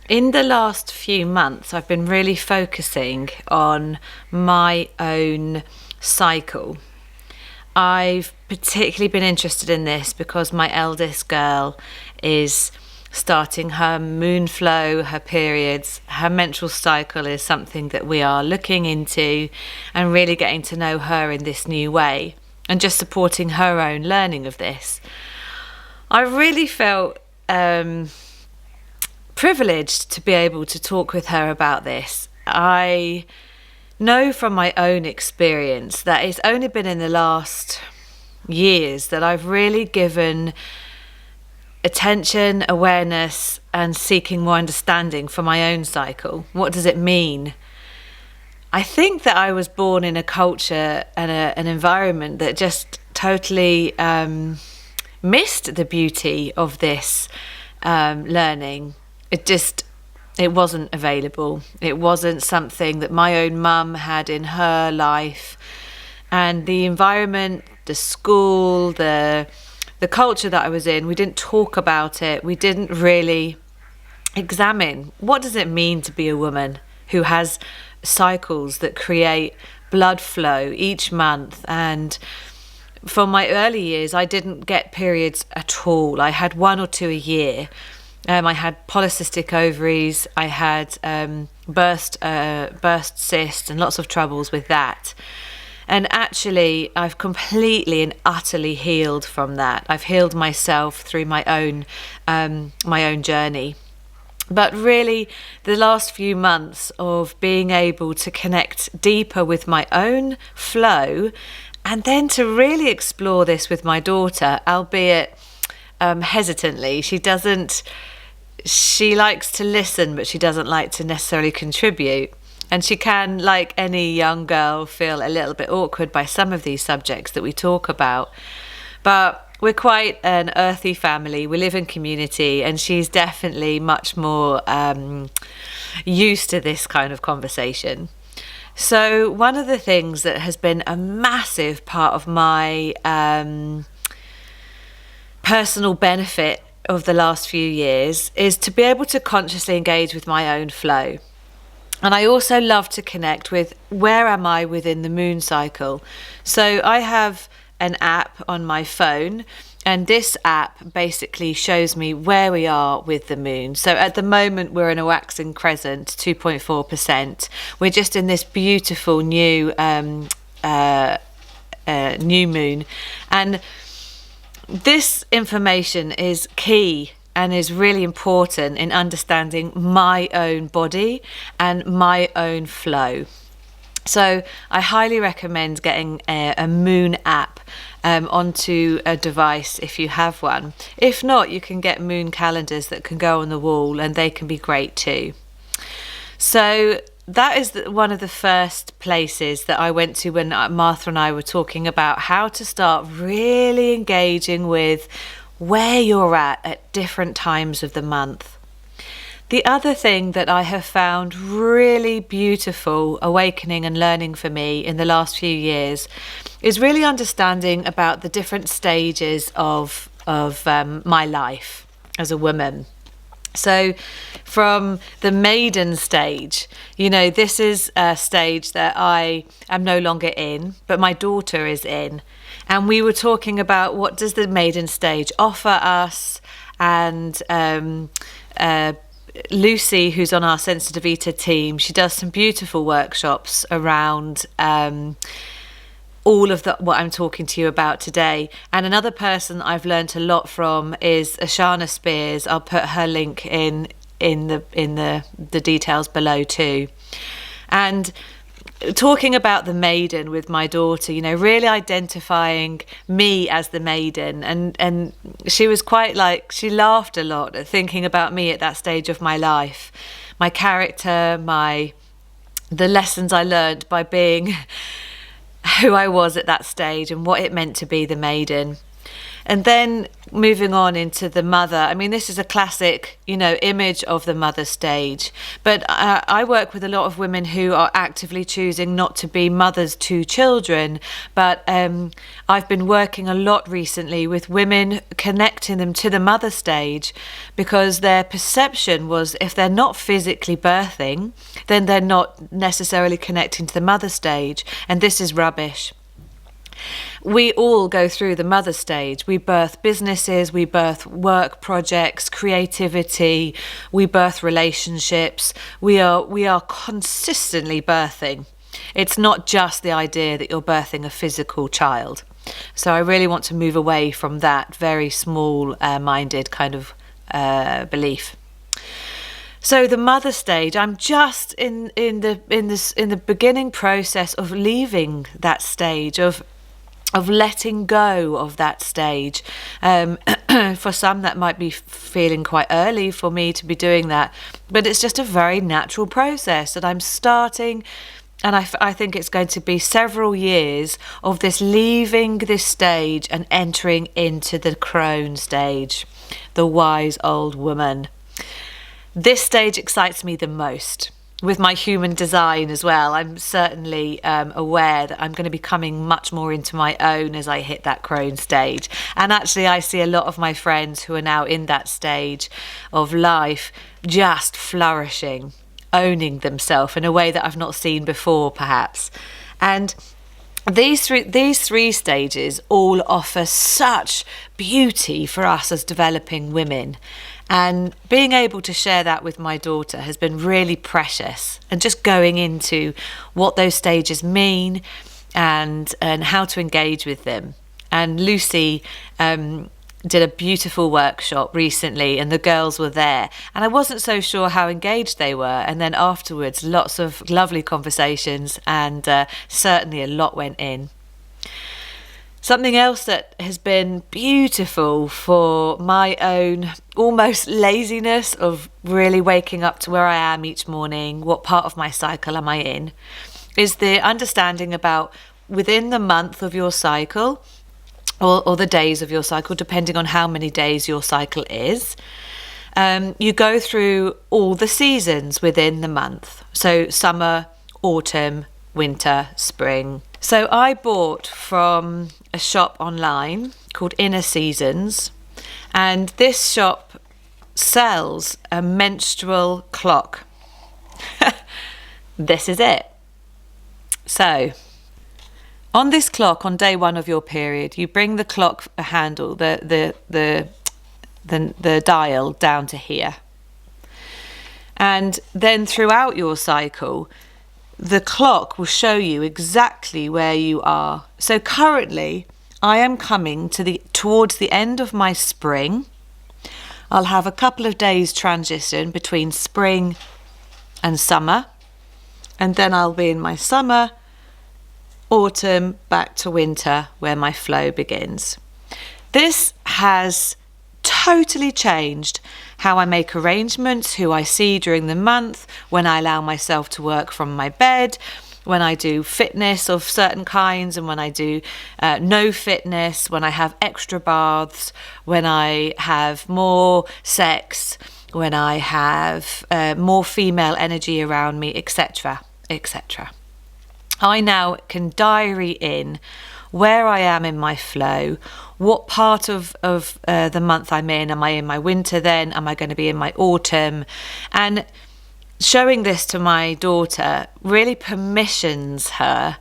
In the last few months, I've been really focusing on my own cycle. I've particularly been interested in this because my eldest girl is starting her moon flow, her periods, her menstrual cycle is something that we are looking into and really getting to know her in this new way and just supporting her own learning of this. I really felt privileged to be able to talk with her about this. I know from my own experience that it's only been in the last years that I've really given attention, awareness, and seeking more understanding for my own cycle. What does it mean? I think that I was born in a culture and an environment that just totally missed the beauty of this learning. It wasn't available. It wasn't something that my own mum had in her life. And the environment, the school, the culture that I was in, we didn't talk about it. We didn't really examine what does it mean to be a woman who has cycles that create blood flow each month. And for my early years, I didn't get periods at all. I had one or two a year. I had polycystic ovaries, I had burst cysts and lots of troubles with that. And actually, I've completely and utterly healed from that. I've healed myself through my own journey. But really, the last few months of being able to connect deeper with my own flow and then to really explore this with my daughter, albeit hesitantly. She likes to listen, but she doesn't like to necessarily contribute. And she can, like any young girl, feel a little bit awkward by some of these subjects that we talk about. But we're quite an earthy family. We live in community, and she's definitely much more used to this kind of conversation. So one of the things that has been a massive part of my personal benefit of the last few years is to be able to consciously engage with my own flow. And I also love to connect with where am I within the moon cycle. So I have an app on my phone, and this app basically shows me where we are with the moon. So at the moment we're in a waxing crescent, 2.4%. We're just in this beautiful new moon, and this information is key and is really important in understanding my own body and my own flow. So I highly recommend getting a moon app onto a device if you have one. If not, you can get moon calendars that can go on the wall, and they can be great too. So that is one of the first places that I went to when Martha and I were talking about how to start really engaging with where you're at different times of the month. The other thing that I have found really beautiful awakening and learning for me in the last few years is really understanding about the different stages of my life as a woman. So from the maiden stage, this is a stage that I am no longer in, but my daughter is in. And we were talking about what does the maiden stage offer us, and Lucy, who's on our Sensitivita team, she does some beautiful workshops around all of what I'm talking to you about today. And another person I've learned a lot from is Ashana Spears. I'll put her link in the details below too. And talking about the maiden with my daughter, really identifying me as the maiden, and she was she laughed a lot at thinking about me at that stage of my life, my character, the lessons I learned by being who I was at that stage and what it meant to be the maiden. And then moving on into the mother, I mean, this is a classic, image of the mother stage. But I work with a lot of women who are actively choosing not to be mothers to children. But I've been working a lot recently with women, connecting them to the mother stage, because their perception was if they're not physically birthing, then they're not necessarily connecting to the mother stage. And this is rubbish. We all go through the mother stage. We birth businesses, we birth work projects, creativity, we birth relationships. We are consistently birthing. It's not just the idea that you're birthing a physical child. So I really want to move away from that very small-minded kind of belief. So the mother stage, I'm just in the beginning process of leaving that stage, of letting go of that stage. For some, that might be feeling quite early for me to be doing that, but it's just a very natural process that I'm starting. And I think it's going to be several years of this leaving this stage and entering into the crone stage, the wise old woman. This stage excites me the most. With my human design as well, I'm certainly aware that I'm going to be coming much more into my own as I hit that crone stage. And actually, I see a lot of my friends who are now in that stage of life just flourishing, owning themselves in a way that I've not seen before, perhaps. And these three stages all offer such beauty for us as developing women. And being able to share that with my daughter has been really precious, and just going into what those stages mean and how to engage with them. And Lucy did a beautiful workshop recently, and the girls were there, and I wasn't so sure how engaged they were. And then afterwards, lots of lovely conversations, and certainly a lot went in. Something else that has been beautiful for my own almost laziness of really waking up to where I am each morning, what part of my cycle am I in, is the understanding about within the month of your cycle, or the days of your cycle, depending on how many days your cycle is. You go through all the seasons within the month. So summer, autumn, winter, spring. So I bought from a shop online called Inner Seasons, and this shop sells a menstrual clock. This is it. So on this clock, on day one of your period, you bring the clock handle, the dial down to here. And then throughout your cycle, the clock will show you exactly where you are. So currently, I am coming towards the end of my spring. I'll have a couple of days transition between spring and summer, and then I'll be in my summer, autumn, back to winter, where my flow begins. This has totally changed how I make arrangements, who I see during the month, when I allow myself to work from my bed, when I do fitness of certain kinds, and when I do no fitness, when I have extra baths, when I have more sex, when I have more female energy around me, etc., etc. I now can diary in where I am in my flow, what part of the month I'm in. Am I in my winter then? Am I going to be in my autumn? And showing this to my daughter really permissions her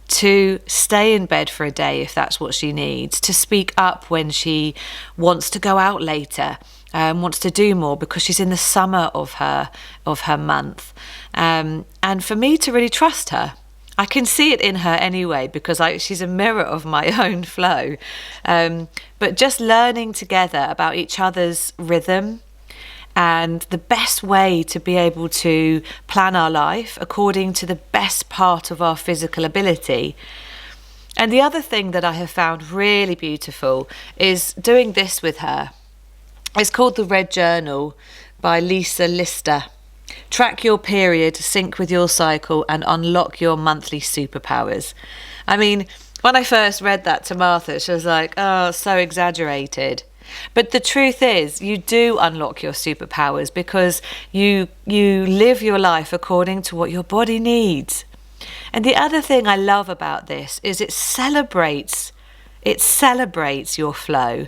to stay in bed for a day if that's what she needs, to speak up when she wants to go out later, wants to do more because she's in the summer of her month. And for me to really trust her. I can see it in her anyway, because she's a mirror of my own flow. But just learning together about each other's rhythm and the best way to be able to plan our life according to the best part of our physical ability. And the other thing that I have found really beautiful is doing this with her. It's called The Red Journal by Lisa Lister. Track your period, sync with your cycle, and unlock your monthly superpowers. I mean, When I first read that to Martha, she was like, oh, so exaggerated. But the truth is, you do unlock your superpowers because you live your life according to what your body needs. And the other thing I love about this is it celebrates your flow.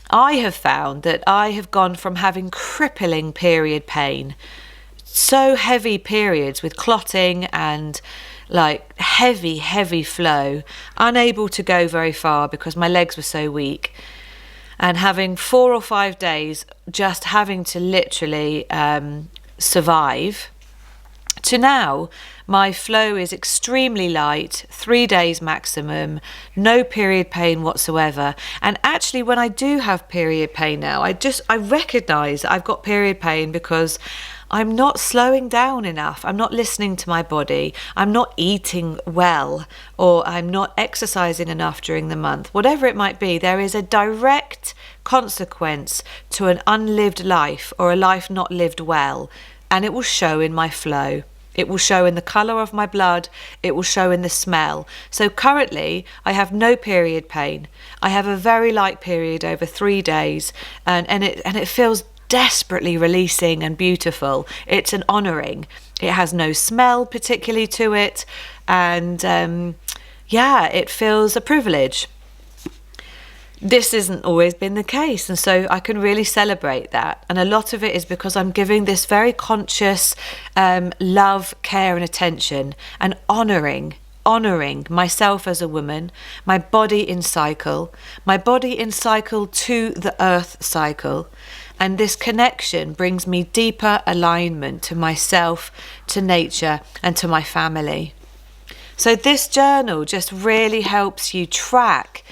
I have found that I have gone from having crippling period pain, so heavy periods with clotting and like heavy flow, unable to go very far because my legs were so weak, and having 4 or 5 days just having to literally survive, to now my flow is extremely light, 3 days maximum, no period pain whatsoever. And actually when I do have period pain now, I recognise I've got period pain because I'm not slowing down enough. I'm not listening to my body. I'm not eating well, or I'm not exercising enough during the month. Whatever it might be, there is a direct consequence to an unlived life or a life not lived well, and it will show in my flow. It will show in the colour of my blood. It will show in the smell. So currently, I have no period pain. I have a very light period over 3 days, and it feels desperately releasing and beautiful. It's an honouring. It has no smell particularly to it, and it feels a privilege. This hasn't always been the case, and so I can really celebrate that. And a lot of it is because I'm giving this very conscious love, care and attention, and honouring myself as a woman, my body in cycle to the earth cycle. And this connection brings me deeper alignment to myself, to nature and to my family. So this journal just really helps you track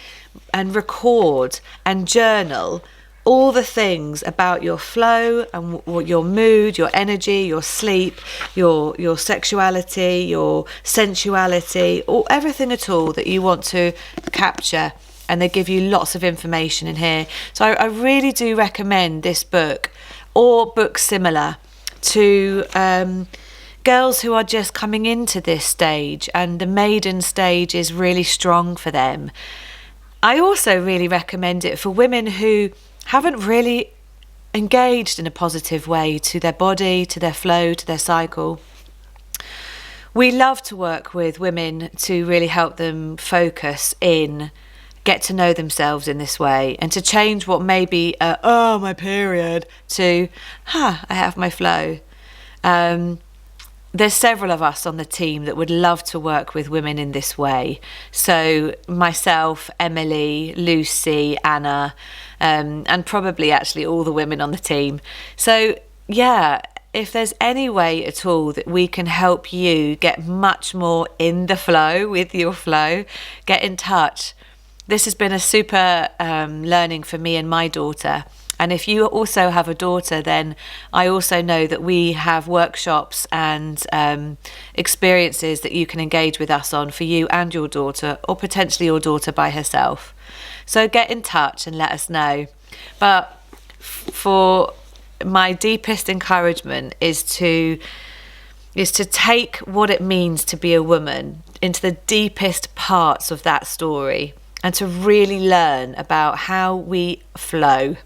and record and journal all the things about your flow and your mood, your energy, your sleep, your sexuality, your sensuality, or everything at all that you want to capture. And they give you lots of information in here. So I really do recommend this book or books similar to girls who are just coming into this stage, and the maiden stage is really strong for them. I also really recommend it for women who haven't really engaged in a positive way to their body, to their flow, to their cycle. We love to work with women to really help them focus in, get to know themselves in this way, and to change what may be my period to I have my flow. There's several of us on the team that would love to work with women in this way. So myself, Emily, Lucy, Anna, and probably actually all the women on the team. So yeah, if there's any way at all that we can help you get much more in the flow with your flow, get in touch. This has been a super learning for me and my daughter. And if you also have a daughter, then I also know that we have workshops and experiences that you can engage with us on for you and your daughter, or potentially your daughter by herself. So get in touch and let us know. But for my deepest encouragement is to take what it means to be a woman into the deepest parts of that story, and to really learn about how we flow.